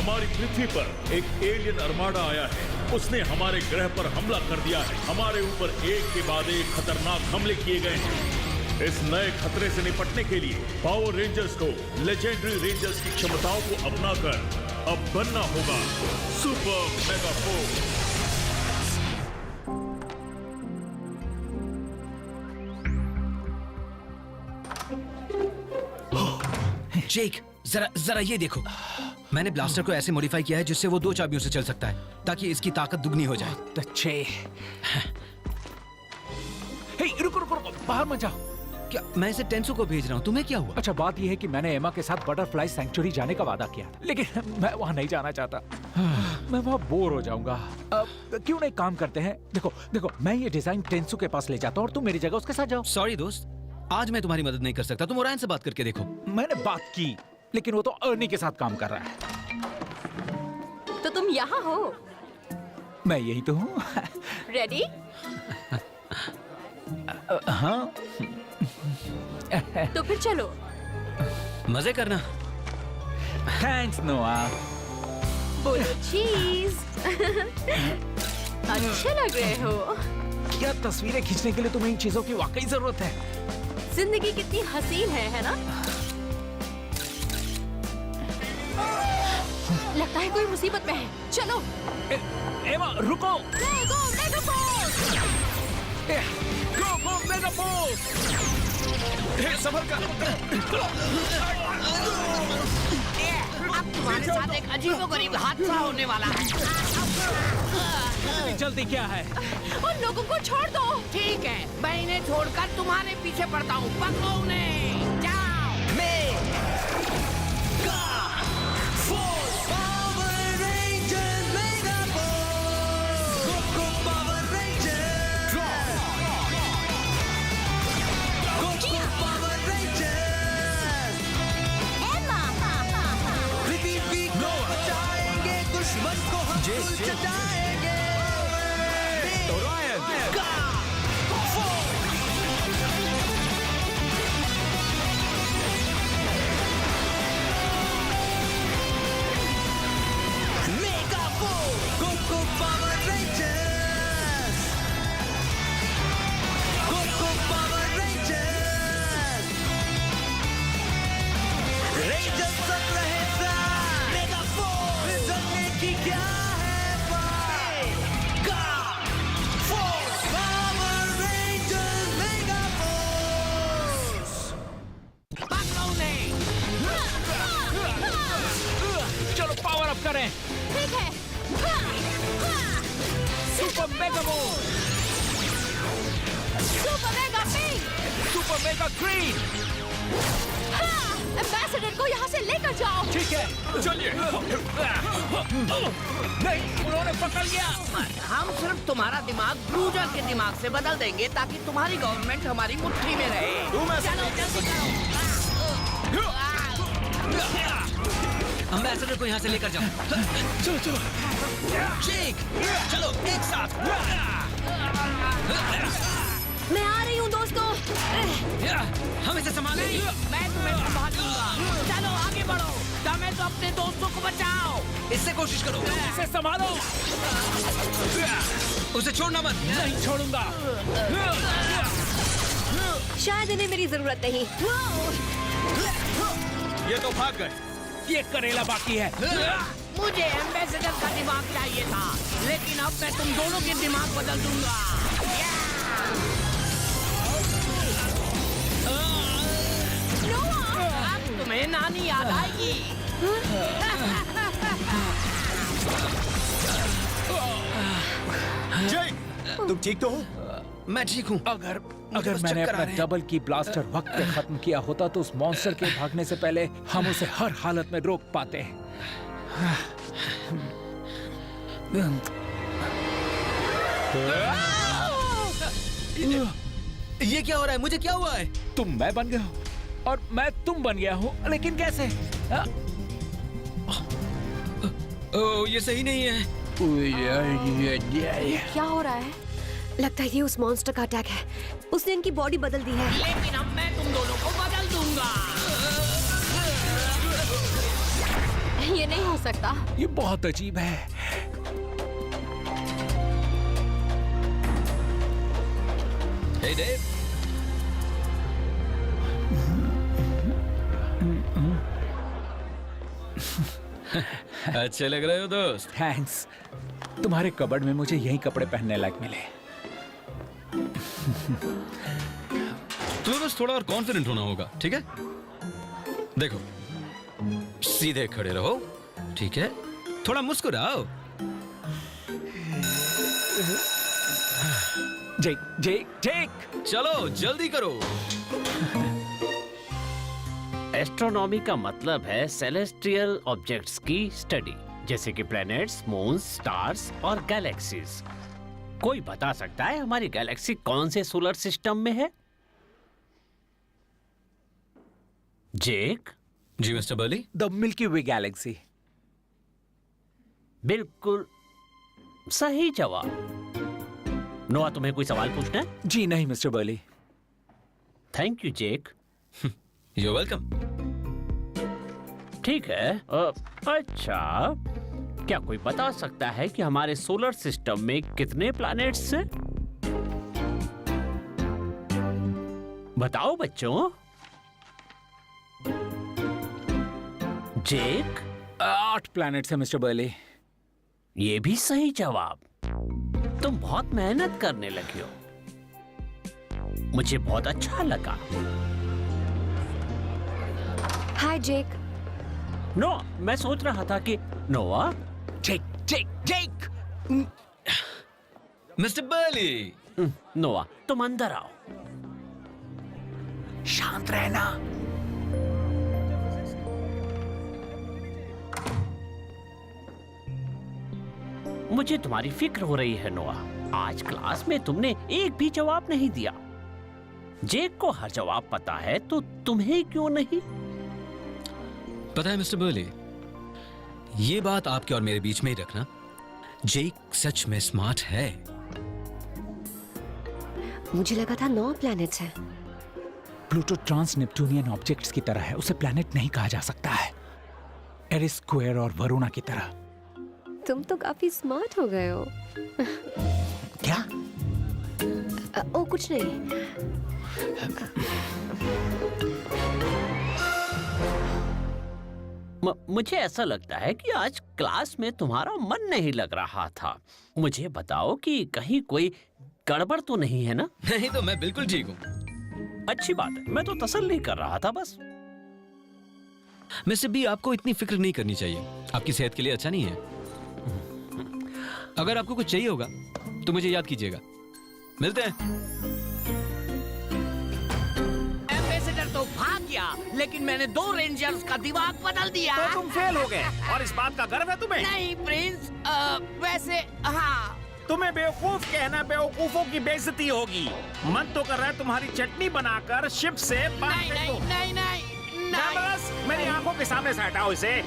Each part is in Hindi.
हमारी पृथ्वी पर एक एलियन अर्माडा आया है। उसने हमारे ग्रह पर हमला कर दिया है। हमारे ऊपर एक के बाद एक खतरनाक हमले किए गए हैं। इस नए खतरे से निपटने के लिए पावर रेंजर्स को लेजेंडरी रेंजर्स की क्षमताओं को अपनाकर अब बनना होगा सुपर मेगा फोर्स। जेक, जरा ये देखो। मैंने ब्लास्टर को ऐसे मॉडिफाई किया है जिससे वो 2 चाबियों से चल सकता है, ताकि इसकी ताकत दुगनी हो जाए। अच्छे। हे, रुको रुको रुको, बाहर मत जाओ। क्या? मैं इसे टेंसू को भेज रहा हूँ, तुम्हें क्या हुआ? अच्छा, बात यह है कि मैंने एमा के साथ बटरफ्लाई सैंक्चुरी जाने का वादा किया था, लेकिन मैं वहाँ नहीं जाना चाहता। मैं वहाँ बोर हो जाऊंगा। क्यों नहीं काम करते हैं? देखो देखो, मैं ये डिजाइन टेंसू के पास ले जाता हूँ और तुम मेरी जगह उसके साथ जाओ। सॉरी दोस्त, आज मैं तुम्हारी मदद नहीं कर सकता। तुम ओरायन से बात करके देखो। मैंने बात की, लेकिन वो तो अर्नी के साथ काम कर रहा है। तो तुम यहाँ हो? मैं यही तो हूँ। रेडी? हाँ। तो फिर चलो। मजे करना। थैंक्स नोआ। बोलो चीज। अच्छे लग रहे हो। क्या तस्वीरें खींचने के लिए तुम्हें इन चीजों की वाकई जरूरत है? जिंदगी कितनी हसीन है ना? लगता है कोई मुसीबत में है। चलो। एमा रुको। गो मेगाफोर्स। संभल कर। अब तुम्हारे साथ एक अजीबोगरीब हादसा होने वाला है। जल्दी क्या है? उन लोगों को छोड़ दो। ठीक है, मैं इन्हें छोड़कर तुम्हारे पीछे पड़ता हूँ। पकड़ो उन्हें। जाओ। चलो पावर अप करें। ठीक है। Super mega move, super mega pink, super mega green. Ambassador को यहाँ से लेकर जाओ। ठीक है, चलिए। नहीं, उन्होंने पकड़ लिया। हम सिर्फ तुम्हारा दिमाग ब्रूजर के दिमाग से बदल देंगे, ताकि तुम्हारी गवर्नमेंट हमारी मुट्ठी में रहे। चलो जल्दी करो। एम्बेसडर को यहाँ से लेकर जाओ। चलो चलो। जेक, चलो एक साथ। मैं आ रही हूँ दोस्तों। हम इसे संभालेंगे। मैं तुम्हें संभाल लूंगा। चलो आगे बढ़ो। तुम्हें तो अपने दोस्तों को बचाओ। इससे कोशिश करो। इसे संभालो। उसे छोड़ना मत। नहीं छोड़ूंगा। शायद इन्हें मेरी जरूरत नहीं। ये तो भाग गए। ये करेला बाकी है। मुझे एम्बेसडर का दिमाग चाहिए था, लेकिन अब मैं तुम दोनों के दिमाग बदल दूंगा। अब तुम्हें नानी याद आएगी। जय, तुम ठीक तो हो? मैं ठीक हूँ। अगर बस मैंने चक्कर आ अपना रहे हैं। डबल की ब्लास्टर वक्त पे खत्म किया होता तो उस मॉन्स्टर के भागने से पहले हम उसे हर हालत में रोक पाते। ये क्या हो रहा है? मुझे क्या हुआ है? तुम मैं बन गया हो और मैं तुम बन गया हूँ, लेकिन कैसे? ओ, ये सही नहीं है। क्या हो रहा है? लगता है ये उस मॉन्स्टर का अटैक है। उसने इनकी बॉडी बदल दी है। लेकिन अब मैं तुम दोनों को बदल दूंगा। ये नहीं हो सकता। ये बहुत अजीब है। हे डेव, अच्छे लग रहे हो दोस्त। थैंक्स। तुम्हारे कबर्ड में मुझे यही कपड़े पहनने लायक मिले। तुम्हें बस थोड़ा और कॉन्फिडेंट होना होगा, ठीक है? देखो, सीधे खड़े रहो, ठीक है? थोड़ा मुस्कुराओ। जेक जेक जेक, चलो जल्दी करो। एस्ट्रोनॉमी का मतलब है सेलेस्टियल ऑब्जेक्ट्स की स्टडी, जैसे कि प्लैनेट्स, मून्स, स्टार्स और गैलेक्सीज। कोई बता सकता है हमारी गैलेक्सी कौन से सोलर सिस्टम में है? जेक? जी mister Burley. The Milky Way galaxy. बिल्कुल सही जवाब। नोआ, तुम्हें कोई सवाल पूछना है? जी नहीं mister barley. Thank you Jake. You welcome. ठीक है। अच्छा, क्या कोई बता सकता है कि हमारे सोलर सिस्टम में कितने प्लैनेट्स हैं? बताओ बच्चों। जेक? 8 प्लैनेट्स है मिस्टर बर्ली। ये भी सही जवाब। तुम बहुत मेहनत करने लगे हो, मुझे बहुत अच्छा लगा। हाय जेक। नोआ, मैं सोच रहा था कि Noah. Jake Jake Jake. Mister Burley. Noah, तुम अंदर आओ। शांत रहना। मुझे तुम्हारी फिक्र हो रही है नोआ। आज क्लास में तुमने एक भी जवाब नहीं दिया। जेक को हर जवाब पता है, तो तुम्हें क्यों नहीं? पता है मिस्टर बर्ली, ये बात आपके और मेरे बीच में ही रखना। जेक सच में स्मार्ट है। मुझे लगा था 9 प्लैनेट्स हैं। प्लूटो ट्रांस नेप्टूनियन ऑब्जेक्ट्स की तरह है, उसे प्लैनेट नहीं कहा जा सकता है। एरिस स्क्वायर और वरुणा की तरह। तुम तो काफी स्मार्ट हो गए हो। क्या? ओ कुछ नहीं। मुझे ऐसा लगता है कि आज क्लास में तुम्हारा मन नहीं लग रहा था। मुझे बताओ कि कहीं कोई गड़बड़ तो नहीं है ना? नहीं तो मैं बिल्कुल ठीक हूँ। अच्छी बात है, मैं तो तसल्ली कर रहा था बस। मिस्टर बी, आपको इतनी फिक्र नहीं करनी चाहिए, आपकी सेहत के लिए अच्छा नहीं है। अगर आपको कुछ चाहिए होगा तो मुझे याद कीजिएगा। मिलते हैं। एम्बेसडर तो भाग गया, लेकिन मैंने 2 रेंजर्स का दिमाग बदल दिया। तो तुम फेल हो गए और इस बात का गर्व है तुम्हें? नहीं प्रिंस, वैसे हाँ। तुम्हें बेवकूफ कहना बेवकूफों की बेइज्जती होगी। मन तो कर रहा है तुम्हारी चटनी बनाकर शिप से बाहर नहीं फेंक नहीं दूं। नहीं नहीं नहीं। बस मेरी आंखों के सामने से हटाओ इसे।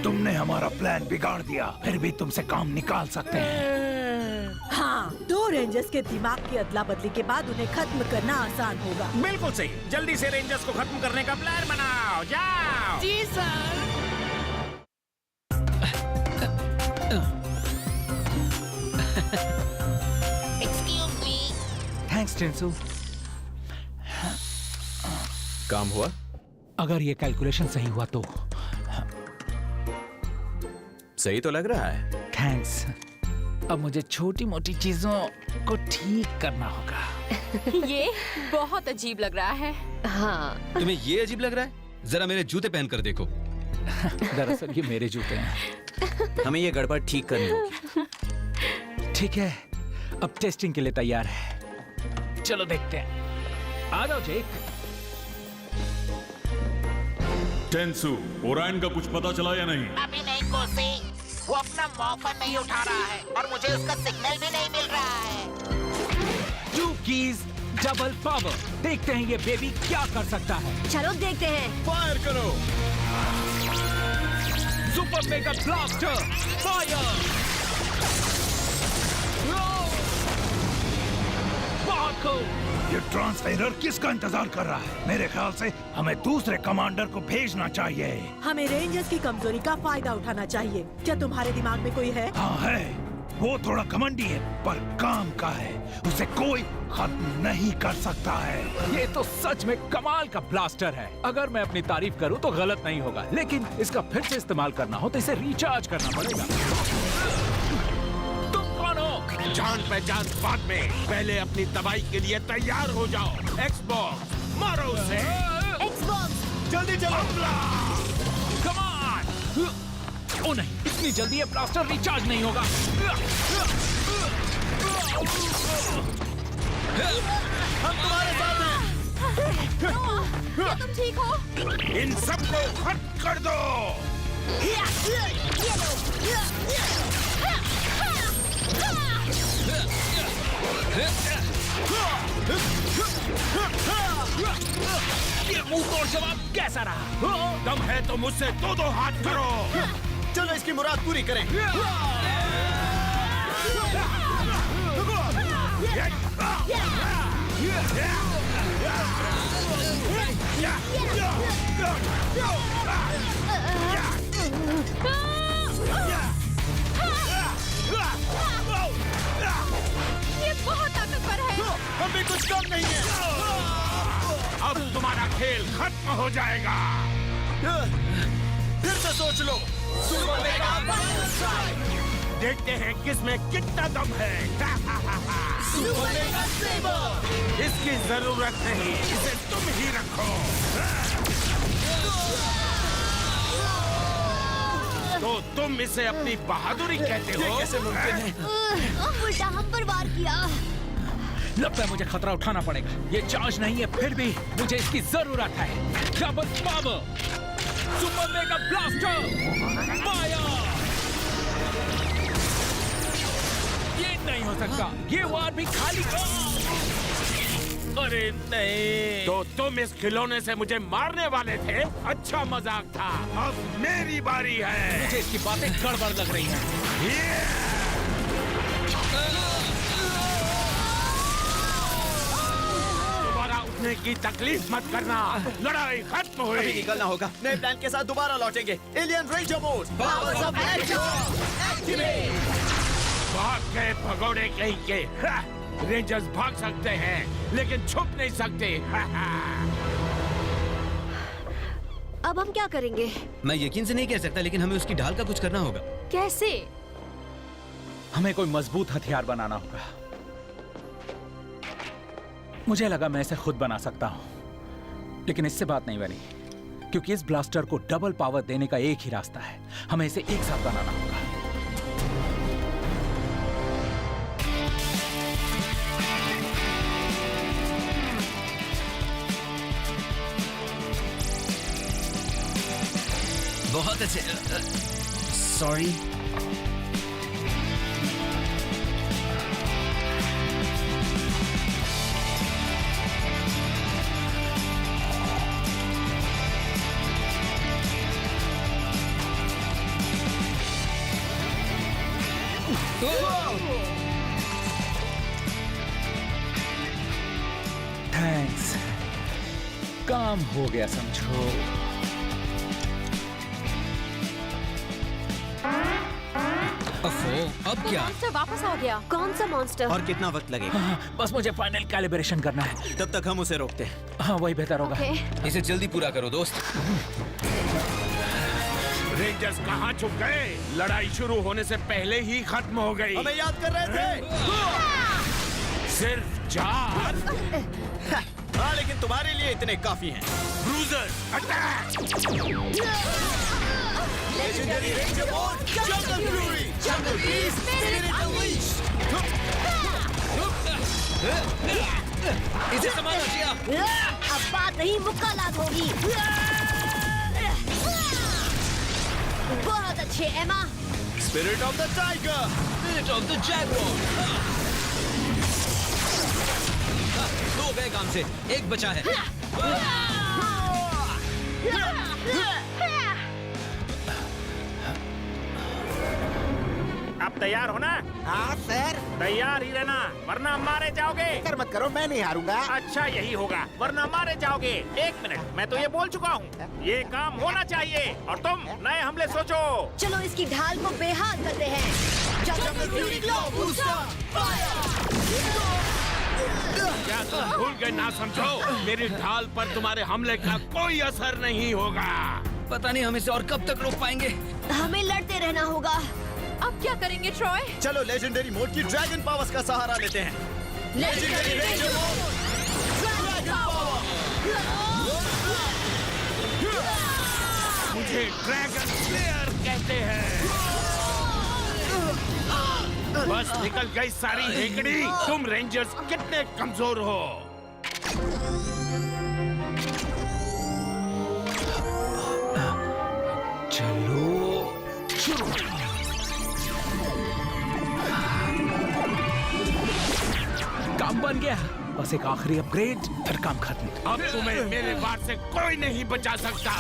तुमने हमारा प्लान बिगाड़ दिया, फिर भी तुमसे काम निकाल सकते हैं। हाँ, 2 रेंजर्स के दिमाग की अदला बदली के बाद उन्हें खत्म करना आसान होगा। बिल्कुल सही। जल्दी से रेंजर्स को खत्म करने का प्लान बनाओ। जाओ। जी सर। Excuse me. थैंक्स टेंसु। काम हुआ? अगर ये कैलकुलेशन सही हुआ तो। सही तो लग रहा है। थैंक्स। अब मुझे छोटी मोटी चीजों को ठीक करना होगा। ये बहुत अजीब लग रहा है। हाँ। तुम्हें ये अजीब लग रहा है? जरा मेरे जूते पहन कर देखो। दरअसल ये मेरे जूते हैं। हमें ये गड़बड़ ठीक करनी होगी। ठीक है, अब टेस्टिंग के लिए तैयार है। चलो देखते हैं। आ जाओ जेक। टेंसु, ओरायन का कुछ पता चला या नहीं? अभी नहीं कोसी, वो अपना मॉफन नहीं उठा रहा है और मुझे उसका सिग्नल भी नहीं मिल रहा है। 2 कीज डबल पावर। देखते हैं ये बेबी क्या कर सकता है। चलो देखते हैं। फायर करो। Super mega blaster fire. बहुत देखो। ये ट्रांसफेरर किसका इंतजार कर रहा है? मेरे ख्याल से हमें दूसरे कमांडर को भेजना चाहिए। हमें रेंजर्स की कमजोरी का फायदा उठाना चाहिए। क्या तुम्हारे दिमाग में कोई है? हाँ है, वो थोड़ा घमंडी है पर काम का है, उसे कोई खत्म नहीं कर सकता है। ये तो सच में कमाल का ब्लास्टर है। अगर मैं अपनी तारीफ करूं तो गलत नहीं होगा, लेकिन इसका फिर से इस्तेमाल करना हो तो इसे रिचार्ज करना पड़ेगा। तुम कौन हो? जान पहचान बाद में, पहले अपनी दवाई के लिए तैयार हो जाओ। एक्सबॉक्स मारो उसे। एक्सबॉक्स जल्दी चलो। Come on. ओ नहीं, इतनी जल्दी ये ब्लास्टर रिचार्ज नहीं होगा। हम तुम्हारे साथ हैं। क्या तुम ठीक हो? इन सबको खत्म कर दो। ये मुंह तोड़ जवाब कैसा रहा? दम है तो मुझसे दो हाथ करो। चलो इसकी मुराद पूरी करें। ये बहुत ताकतवर है। हम भी कुछ कम नहीं है। अब तुम्हारा खेल खत्म हो जाएगा। फिर से सोच लो। देखते हैं किसमें कितना दम है। इसकी जरूरत नहीं, इसे तुम ही रखो। तो तुम इसे अपनी बहादुरी कहते हो? कैसे मुमकिन है? उल्टा हम पर वार किया। लगता है मुझे खतरा उठाना पड़ेगा। ये चार्ज नहीं है, फिर भी मुझे इसकी जरूरत है। Double power, super mega blaster, fire. ये नहीं हो सकता। ये वार भी खाली। अरे नहीं। तो तुम इस खिलौने से मुझे मारने वाले थे? अच्छा मजाक था। अब मेरी बारी है। मुझे इसकी बातें गड़बड़ लग रही हैं। दोबारा उठने की तकलीफ मत करना। लड़ाई खत्म हुई। अभी निकलना होगा। नए प्लान के साथ दोबारा लौटेंगे। Alien ranger mode, powers of action activate. भाग गए भगोड़े कहीं के। रेंजर्स भाग सकते हैं लेकिन छुप नहीं सकते। अब हम क्या करेंगे? मैं यकीन से नहीं कह सकता, लेकिन हमें उसकी ढाल का कुछ करना होगा। कैसे? हमें कोई मजबूत हथियार बनाना होगा। मुझे लगा मैं इसे खुद बना सकता हूं, लेकिन इससे बात नहीं बनी, क्योंकि इस ब्लास्टर को डबल पावर देने का एक ही रास्ता है। हमें इसे एक साथ बनाना होगा। बहुत अच्छे। सॉरी। थैंक्स, काम हो गया समझो। अब क्या? मॉन्स्टर वापस आ गया। कौन सा मॉन्स्टर? और कितना वक्त लगेगा? बस मुझे फाइनल कैलिब्रेशन करना है। तब तक हम उसे रोकते हैं। हाँ, वही बेहतर होगा। ओके। इसे जल्दी पूरा करो दोस्त। रेंजर्स कहाँ छुप गए? लड़ाई शुरू होने से पहले ही खत्म हो गई। हमें याद कर रहे थे। सिर्फ 4। हाँ, लेकिन तुम्हारे लिए इतने काफी हैं। Bruiser attack. Legendary ranger mode, jungle fury, jungle beast, spirit unleashed. इसे संभालो जिया। अब बात नहीं, मुक्कालात होगी। बहुत अच्छे एमा। Spirit of the tiger, spirit of the Jaguar. दो गए काम से, एक बचा है। अब तैयार हो ना? हाँ सर। तैयार ही रहना, वरना मारे जाओगे। फिक्र मत करो, मैं नहीं हारूंगा। अच्छा यही होगा, वरना मारे जाओगे। 1 मिनट, मैं तो ये बोल चुका हूँ, ये काम होना चाहिए और तुम नए हमले सोचो। चलो इसकी ढाल को बेहाल करते हैं। क्या तुम भूल गए ना समझो? मेरी ढाल पर तुम्हारे हमले का कोई असर नहीं होगा। पता नहीं हम इसे और कब तक रोक पाएंगे। हमें लड़ते रहना होगा। अब क्या करेंगे ट्रॉय? चलो लेजेंडरी मोड की ड्रैगन पावर्स का सहारा लेते हैं। Legendary ranger mode, dragon power. मुझे ड्रैगन स्लेयर कहते हैं। बस निकल गई सारी हेकड़ी। तुम रेंजर्स कितने कमजोर हो। चलो शुरू। काम बन गया, बस एक आखिरी अपग्रेड, फिर काम खत्म। अब तुम्हें मेरे वार से कोई नहीं बचा सकता।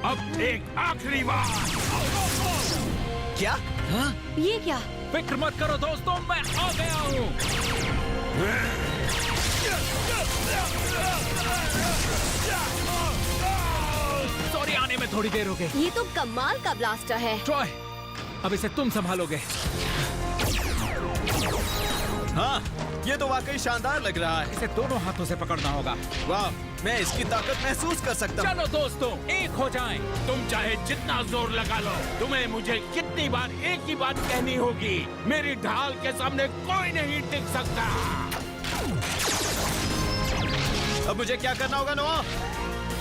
अब एक आखिरी बार। क्या? ये क्या? फिक्र मत करो दोस्तों, मैं आ गया हूँ। सॉरी, आने में थोड़ी देर हो गई। ये तो कमाल का ब्लास्टर है। ट्रॉय, अब इसे तुम संभालोगे। हाँ, ये तो वाकई शानदार लग रहा है। इसे दोनों हाथों से पकड़ना होगा। वाह, मैं इसकी ताकत महसूस कर सकता हूँ। चलो दोस्तों, एक हो जाएं। तुम चाहे जितना जोर लगा लो, तुम्हें मुझे कितनी बार एक ही बात कहनी होगी। मेरी ढाल के सामने कोई नहीं टिक सकता। अब मुझे क्या करना होगा नोआ?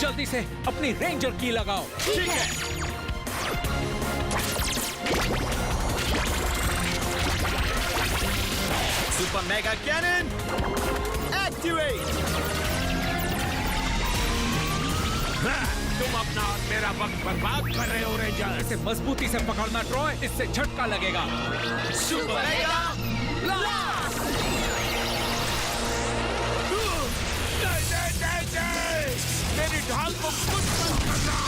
जल्दी से अपनी रेंजर की लगाओ। ठीक है। Super mega cannon activate. तुम अपना और मेरा वक्त बर्बाद कर रहे हो रेंजर। इसे मजबूती से पकड़ना ट्रॉय, इससे झटका लगेगा। Super mega blast. मेरी ढाल को कुछ मत करना।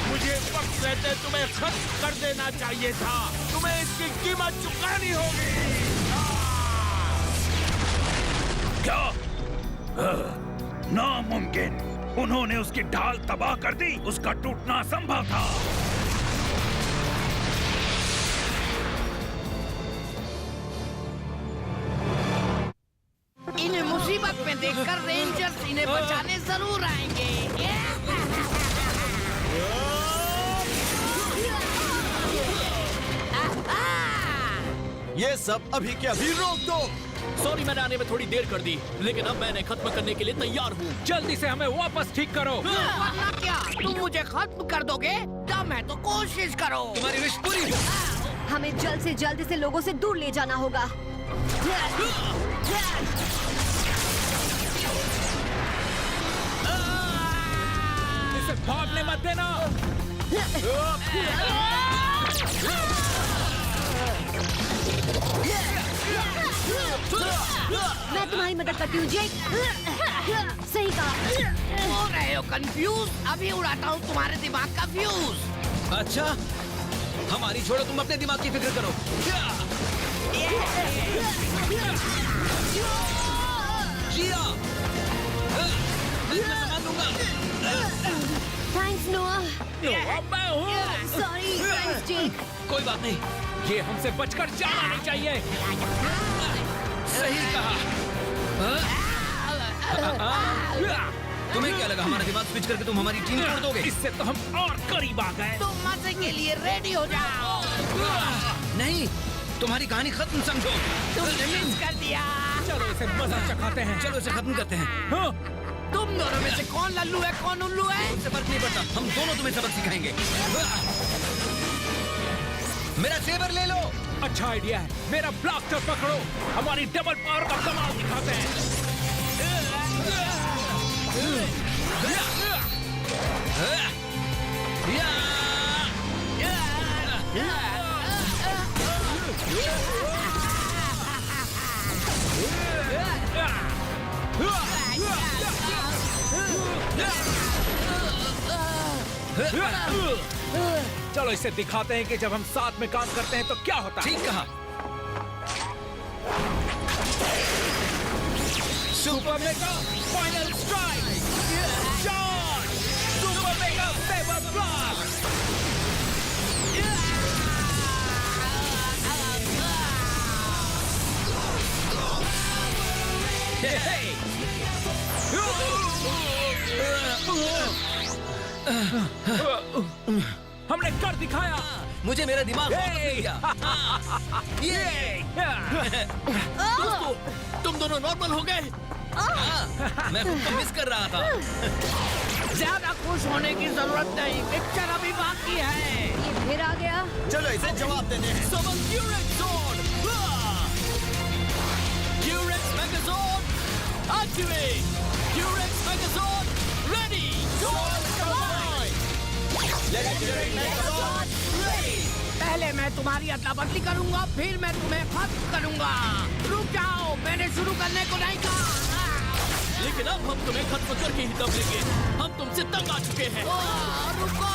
मुझे वक्त रहते तुम्हें खत्म कर देना चाहिए था। तुम्हें इसकी कीमत चुकानी होगी। क्या? नामुमकिन। उन्होंने उसकी ढाल तबाह कर दी। उसका टूटना असंभव था। इन्हें मुसीबत में देखकर रेंजर्स इन्हें बचाने जरूर आएंगे। ये सब अभी के अभी रोक दो। सॉरी, मैंने आने में थोड़ी देर कर दी, लेकिन अब मैं इन्हें खत्म करने के लिए तैयार हूँ। जल्दी से हमें वापस ठीक करो। वरना क्या तुम मुझे खत्म कर दोगे? दम है तो कोशिश करो। तुम्हारी विश पूरी हो। हमें जल्द से जल्द इसे लोगों से दूर ले जाना होगा। इसे भागने मत देना। मैं तुम्हारी मदद करती हूँ जेक। सही कहा। हो रहे हो कंफ्यूज? अभी उड़ाता हूँ तुम्हारे दिमाग का फ्यूज। अच्छा, हमारी छोड़ो, तुम अपने दिमाग की फिक्र करो। जिया, मैं संभाल लूंगा। थैंक्स नोआ। मैं हूँ। सॉरी, थैंक्स जेक। कोई बात नहीं, ये हमसे बचकर जाना नहीं चाहिए। सही कहा। तुम्हें क्या लगा हमारा दिमाग स्विच करके तुम हमारी टीम तोड़ दोगे? इससे तो हम और करीब आ गए। तुम मजे के लिए रेडी हो जाओ। नहीं, तुम्हारी कहानी खत्म समझो। तुमने मिस कर दिया। चलो इसे मजा चखाते हैं। चलो इसे खत्म करते हैं। हाँ? तुम दोनों में से कौन लल्लू है कौन उल्लू है? उससे फर्क नहीं पड़ता, हम दोनों तुम्हें सबक सिखाएंगे। मेरा सेबर ले लो। अच्छा आइडिया है। मेरा ब्लास्टर पकड़ो। हमारी डबल पावर का कमाल दिखाते हैं। चलो इसे दिखाते हैं कि जब हम साथ में काम करते हैं तो क्या होता है। ठीक कहा। Super mega final strike, charge, super mega sabre blast. हमने कर दिखाया। मुझे मेरा दिमाग दोस्तों, तुम दोनों नॉर्मल हो गए। मैं खुद को मिस कर रहा था। ज्यादा खुश होने की जरूरत नहीं, पिक्चर अभी बाकी है। ये फिर आ गया। चलो इसे जवाब देते हैं। Summon Durex Sword! Durex Megazord! Activate! Durex Megazord! Ready! Sword combine! Legendary Megazord ready! पहले मैं तुम्हारी अदला बदली करूंगा, फिर मैं तुम्हें खत्म करूंगा। रुक जाओ, मैंने शुरू करने को नहीं कहा। लेकिन अब हम तुम्हें खत्म करके ही दम लेंगे। हम तुमसे तंग आ चुके हैं। रुको।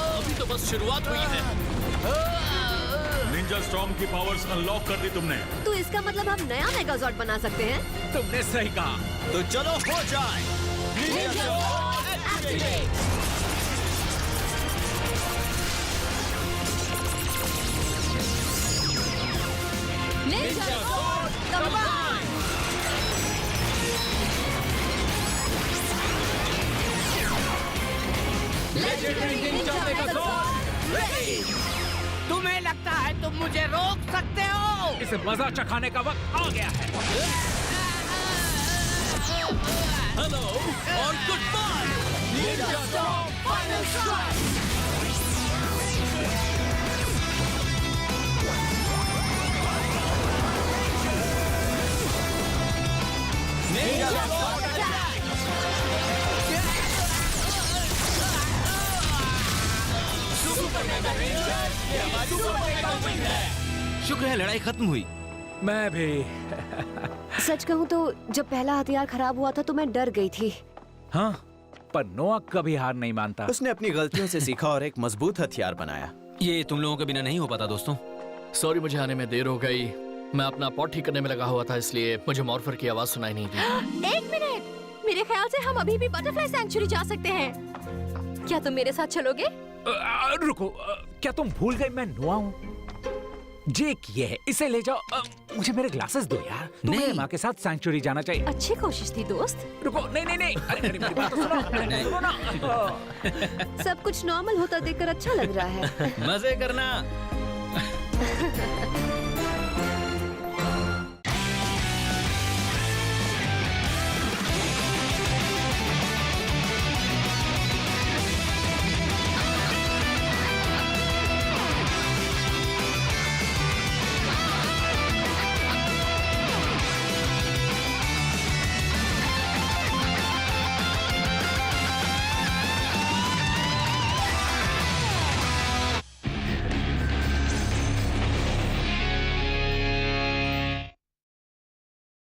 अभी तो बस शुरुआत हुई है। निंजा स्टॉर्म की पावर्स अनलॉक कर दी तुमने। तो इसका मतलब हम नया मेगाजॉर्ड बना सकते हैं। तुमने सही कहा। तो चलो हो जाए। Ninja sword activate. Ninja sword combine. Legendary ninja megazord ready. तुम्हें लगता है तुम मुझे रोक सकते हो? इसे मजा चखाने का वक्त आ गया है। हेलो और goodbye. Ninja storm final strike. Ninja sword शुक्र है लड़ाई खत्म हुई। मैं भी। सच कहूँ तो जब पहला हथियार खराब हुआ था तो मैं डर गई थी। हाँ, पर नोआ कभी हार नहीं मानता। उसने अपनी गलतियों से सीखा और एक मजबूत हथियार बनाया। ये तुम लोगों के बिना नहीं हो पाता दोस्तों। सॉरी, मुझे आने में देर हो गई। मैं अपना पॉट ठीक करने में लगा हुआ था, इसलिए मुझे मॉर्फर की आवाज सुनाई नहीं दी। एक मिनट, मेरे ख्याल से हम अभी भी बटरफ्लाई सैंक्चुरी जा सकते हैं। क्या तुम मेरे साथ चलोगे? रुको, क्या तुम भूल गए मैं नोआ हूँ? जेक ये है, इसे ले जाओ। मुझे मेरे ग्लासेस दो यार। तुम्हें माँ के साथ सैंक्चुरी जाना चाहिए। अच्छी कोशिश थी दोस्त। रुको, नहीं। अरे मेरी बात तो सुनो ना। सब कुछ नॉर्मल होता देखकर अच्छा लग रहा है। मजे करना।